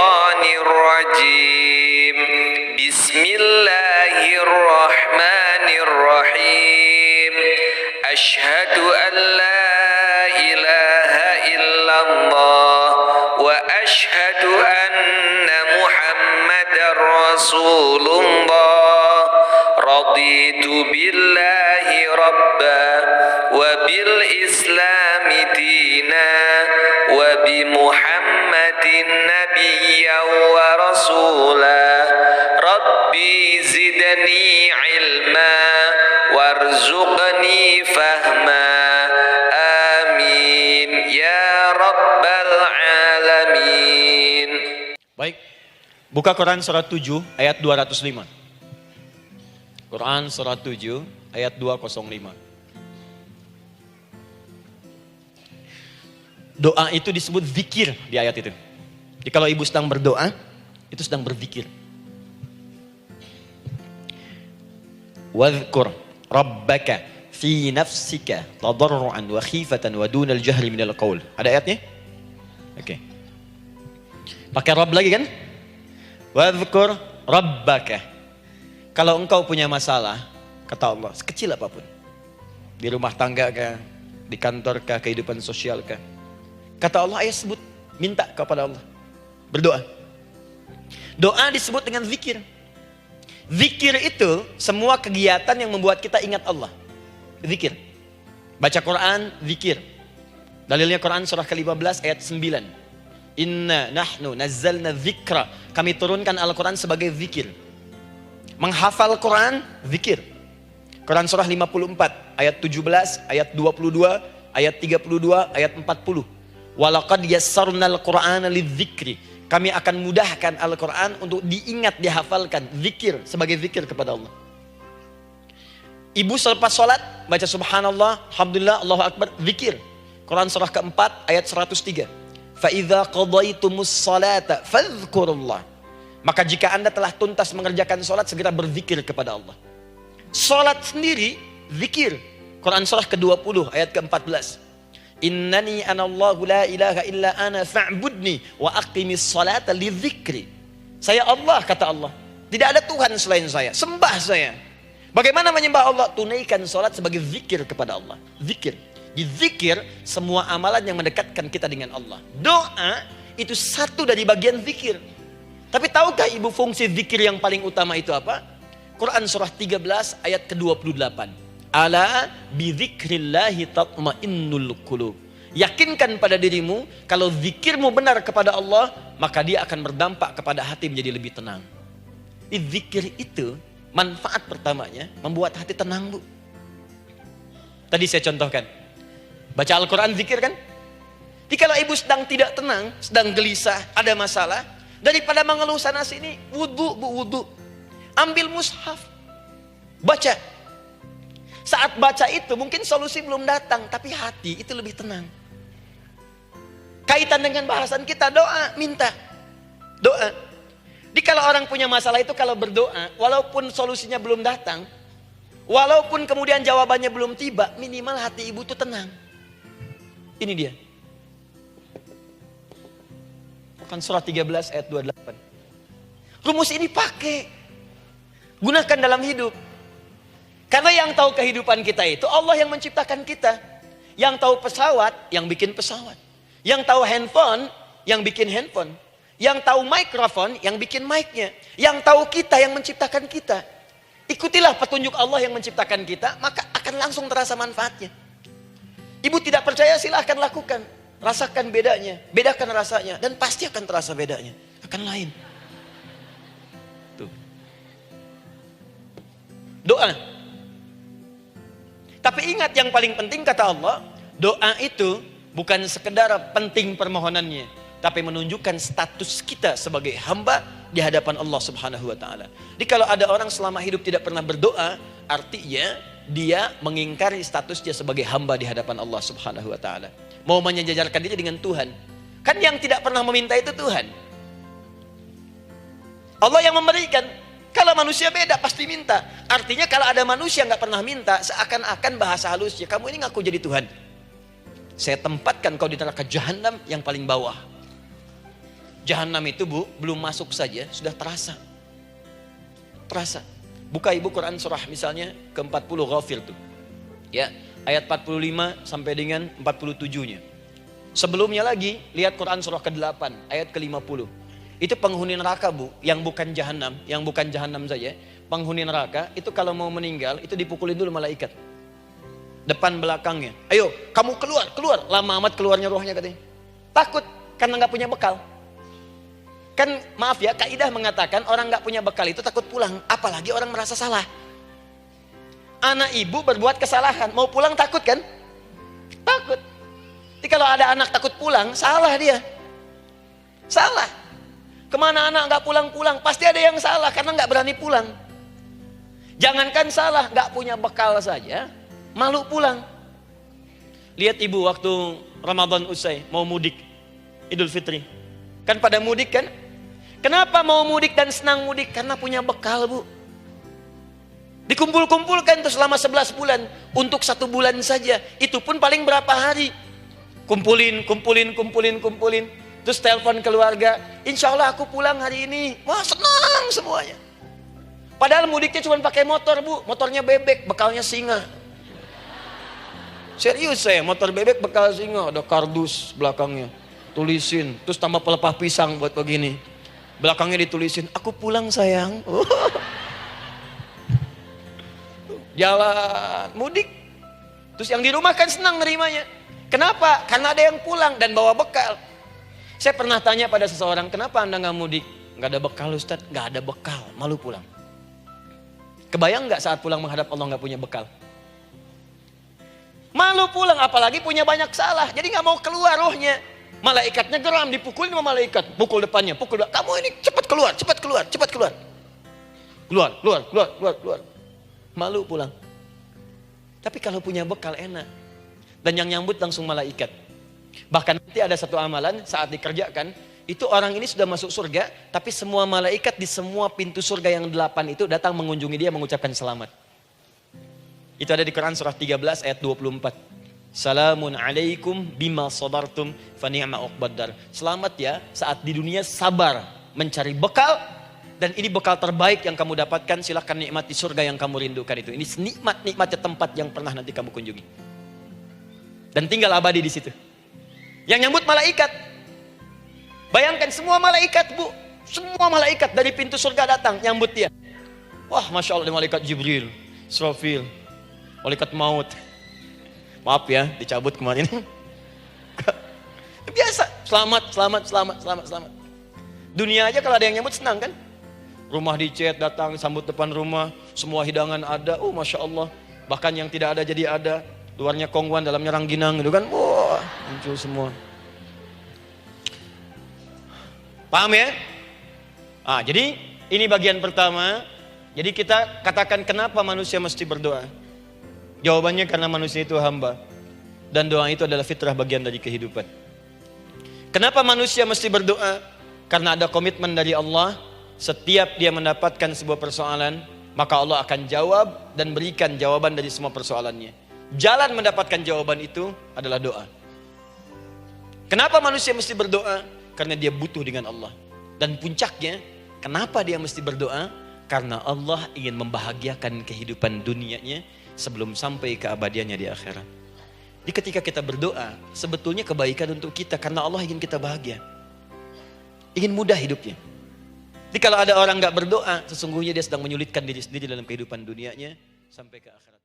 الشيطان الرجيم بسم الله الرحمن الرحيم أشهد أن لا إله إلا الله وأشهد أن محمدا رسول الله رضيت بالله ربا وبالإسلام دينا وبمحمد نبيا ورسولا ربي زدني علما وارزقني فهما آمين يا رب العالمين. Baik, buka Quran surat 7 ayat 205. Quran surat 7 ayat 205. Doa itu disebut zikir di ayat itu. Jadi kalau ibu sedang berdoa, itu sedang berzikir. Wadhkur rabbaka fi nafsika tadarruan wa khifatan wa dunal jahri minal qaul. Ada ayatnya? Oke. Pakai Rabb lagi kan? Wadhkur rabbaka. Kalau engkau punya masalah, kata Allah, sekecil apapun. Di rumah tangga kah, di kantor kah, kehidupan sosial kah. Kata Allah, ayat sebut, minta kepada Allah. Berdoa. Doa disebut dengan zikir. Zikir itu semua kegiatan yang membuat kita ingat Allah. Zikir. Baca Quran, zikir. Dalilnya Quran surah ke-15 ayat 9. Inna nahnu nazzalna dzikra. Kami turunkan Al-Quran sebagai zikir. Menghafal Quran, zikir. Quran surah 54 ayat 17, ayat 22, ayat 32, ayat 40. Walaqad yassarnal Qur'ana lidzikri. Kami akan mudahkan Al-Quran untuk diingat, dihafalkan. Zikir, sebagai zikir kepada Allah. Ibu selepas sholat, baca subhanallah, alhamdulillah, Allahu Akbar, zikir. Quran surah keempat, ayat 103. فَإِذَا قَضَيْتُمُ الصَّلَاةَ فَاذْكُرُوا اللَّهَ. Maka jika anda telah tuntas mengerjakan sholat, segera berzikir kepada Allah. Sholat sendiri, zikir. Quran surah ke-20, ayat ke-14. Innani anallahu la ilaha illa ana fa'budni wa aqimis salata li dzikri. Saya Allah, kata Allah. Tidak ada Tuhan selain saya. Sembah saya. Bagaimana menyembah Allah? Tunaikan sholat sebagai zikir kepada Allah. Zikir. Di zikir, semua amalan yang mendekatkan kita dengan Allah. Doa, itu satu dari bagian zikir. Tapi tahukah ibu fungsi zikir yang paling utama itu apa? Quran surah 13 ayat ke-28. Ala bidzikrillahi tatmainnul qulub. Yakinkan pada dirimu, kalau zikirmu benar kepada Allah, maka dia akan berdampak kepada hati menjadi lebih tenang. Zikir itu, manfaat pertamanya, membuat hati tenang, Bu. Tadi saya contohkan. Baca Al-Quran, zikir kan? Jadi kalau ibu sedang tidak tenang, sedang gelisah, ada masalah, daripada mengeluh sana sini, wudu, Bu, wudu. Ambil mushaf, baca. Saat baca itu mungkin solusi belum datang, tapi hati itu lebih tenang. Kaitan dengan bahasan kita, doa, minta. Doa. Jadi kalau orang punya masalah itu kalau berdoa, walaupun solusinya belum datang, walaupun kemudian jawabannya belum tiba, minimal hati ibu itu tenang. Ini dia. Kan surah 13 ayat 28. Rumus ini pakai. Gunakan dalam hidup. Karena yang tahu kehidupan kita itu Allah yang menciptakan kita. Yang tahu pesawat, yang bikin pesawat. Yang tahu handphone, yang bikin handphone. Yang tahu mikrofon, yang bikin mic-nya. Yang tahu kita, yang menciptakan kita. Ikutilah petunjuk Allah yang menciptakan kita, maka akan langsung terasa manfaatnya. Ibu tidak percaya, silahkan lakukan. Rasakan bedanya, bedakan rasanya, dan pasti akan terasa bedanya. Akan lain. Tuh. Doa. Tapi ingat yang paling penting kata Allah, doa itu bukan sekedar penting permohonannya, tapi menunjukkan status kita sebagai hamba di hadapan Allah Subhanahu wa taala. Jadi kalau ada orang selama hidup tidak pernah berdoa, artinya dia mengingkari status dia sebagai hamba di hadapan Allah Subhanahu wa taala. Mau menyejajarkan diri dengan Tuhan. Kan yang tidak pernah meminta itu Tuhan. Allah yang memberikan. Kalau manusia beda pasti minta. Artinya kalau ada manusia nggak pernah minta, seakan-akan bahasa halusnya, kamu ini ngaku jadi Tuhan. Saya tempatkan kau di neraka jahanam yang paling bawah. Jahanam itu Bu, belum masuk saja sudah terasa. Terasa. Buka Ibu Quran surah misalnya ke-40 Ghafir tuh. Ya, ayat 45 sampai dengan 47-nya. Sebelumnya lagi, lihat Quran surah ke-8, ayat ke-50. Itu penghuni neraka Bu, yang bukan jahanam saja. Penghuni neraka itu kalau mau meninggal, itu dipukulin dulu malaikat. Depan belakangnya. Ayo, kamu keluar. Lama amat keluarnya rohnya katanya. Takut, karena nggak punya bekal. Kan maaf ya, kaidah mengatakan orang nggak punya bekal itu takut pulang. Apalagi orang merasa salah. Anak ibu berbuat kesalahan, mau pulang takut kan? Takut. Jadi kalau ada anak takut pulang, salah dia. Salah. Kemana anak nggak pulang-pulang, pasti ada yang salah karena nggak berani pulang. Jangankan salah, nggak punya bekal saja, malu pulang. Lihat ibu waktu Ramadan usai, mau mudik, Idul Fitri. Kan pada mudik kan? Kenapa mau mudik dan senang mudik? Karena punya bekal Bu. Dikumpul-kumpulkan tuh selama 11 bulan. Untuk 1 bulan saja. Itu pun paling berapa hari. Kumpulin. Terus telepon keluarga. Insya Allah aku pulang hari ini. Wah senang semuanya. Padahal mudiknya cuma pakai motor Bu. Motornya bebek, bekalnya singa. Serius saya, motor bebek bekal singa. Ada kardus belakangnya. Tulisin, terus tambah pelepah pisang buat begini. Belakangnya ditulisin, aku pulang sayang. Jalan, mudik. Terus yang di rumah kan senang nerimanya. Kenapa? Karena ada yang pulang dan bawa bekal. Saya pernah tanya pada seseorang, kenapa anda gak mudik? Gak ada bekal Ustaz, gak ada bekal, malu pulang. Kebayang gak saat pulang menghadap Allah gak punya bekal? Malu pulang, apalagi punya banyak salah. Jadi gak mau keluar rohnya. Malaikatnya geram, dipukulin sama malaikat. Pukul depannya, pukul depan. Kamu ini cepat keluar. Keluar. Malu pulang. Tapi kalau punya bekal enak. Dan yang nyambut langsung malaikat. Bahkan nanti ada satu amalan saat dikerjakan. Itu orang ini sudah masuk surga. Tapi semua malaikat di semua pintu surga yang 8 itu datang mengunjungi dia mengucapkan selamat. Itu ada di Quran surah 13 ayat 24. Salamun alaikum bima sabartum fa ni'ma uqbaddar. Selamat ya saat di dunia sabar mencari bekal. Dan ini bekal terbaik yang kamu dapatkan. Silahkan nikmati surga yang kamu rindukan itu. Ini nikmat-nikmatnya tempat yang pernah nanti kamu kunjungi. Dan tinggal abadi di situ. Yang nyambut malaikat. Bayangkan semua malaikat Bu. Semua malaikat dari pintu surga datang nyambut dia. Wah Masya Allah, malaikat Jibril, Israfil, malaikat maut. Maaf ya, dicabut kemarin. Biasa, selamat. Dunia aja kalau ada yang nyambut senang kan? Rumah dicet, datang, sambut depan rumah, semua hidangan ada, Masya Allah. Bahkan yang tidak ada jadi ada. Luarnya kongguan, dalamnya rangginang gitu kan. Wah, muncul semua. Paham ya? Jadi ini bagian pertama. Jadi kita katakan kenapa manusia mesti berdoa. Jawabannya karena manusia itu hamba. Dan doa itu adalah fitrah bagian dari kehidupan. Kenapa manusia mesti berdoa? Karena ada komitmen dari Allah. Setiap dia mendapatkan sebuah persoalan, maka Allah akan jawab dan berikan jawaban dari semua persoalannya. Jalan mendapatkan jawaban itu adalah doa. Kenapa manusia mesti berdoa? Karena dia butuh dengan Allah. Dan puncaknya, kenapa dia mesti berdoa? Karena Allah ingin membahagiakan kehidupan dunianya sebelum sampai keabadiannya di akhirat. Jadi ketika kita berdoa, sebetulnya kebaikan untuk kita karena Allah ingin kita bahagia. Ingin mudah hidupnya. Jadi kalau ada orang gak berdoa, sesungguhnya dia sedang menyulitkan diri sendiri dalam kehidupan dunianya sampai ke akhirat.